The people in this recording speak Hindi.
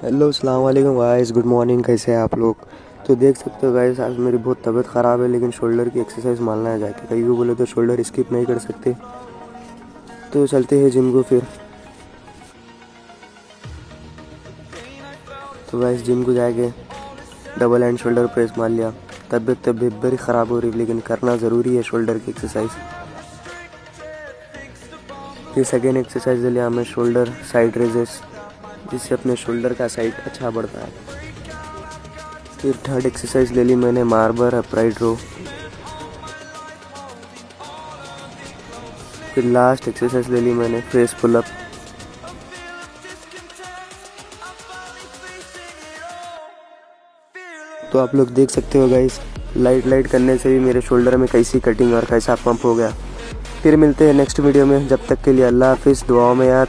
हेलो अस्सलाम वालेकुम गाइस, गुड मॉर्निंग। कैसे हैं आप लोग? तो देख सकते हो गाइस, आज मेरी बहुत तबीयत ख़राब है, लेकिन शोल्डर की एक्सरसाइज मानना है जाके। कहीं भी बोले तो शोल्डर स्किप नहीं कर सकते, तो चलते हैं जिम को फिर। तो गाइस जिम को जाके डबल हैंड शोल्डर प्रेस मार लिया। तबीयत बड़ी ख़राब हो रही है, लेकिन करना ज़रूरी है शोल्डर की एक्सरसाइज। फिर सेकेंड एक्सरसाइज ले लिया हमें शोल्डर साइड रेजेस, जिससे अपने शोल्डर का साइड अच्छा बढ़ता है। फिर थर्ड एक्सरसाइज ले ली मैंने मार्बर अपराइट रो। फिर लास्ट एक्सरसाइज ले ली मैंने फेस पुलअप। तो आप लोग देख सकते हो गाइस, लाइट करने से भी मेरे शोल्डर में कैसी कटिंग और कैसा पंप हो गया। फिर मिलते हैं नेक्स्ट वीडियो में, जब तक के लिए अल्लाह हाफिज़, दुआओं में याद।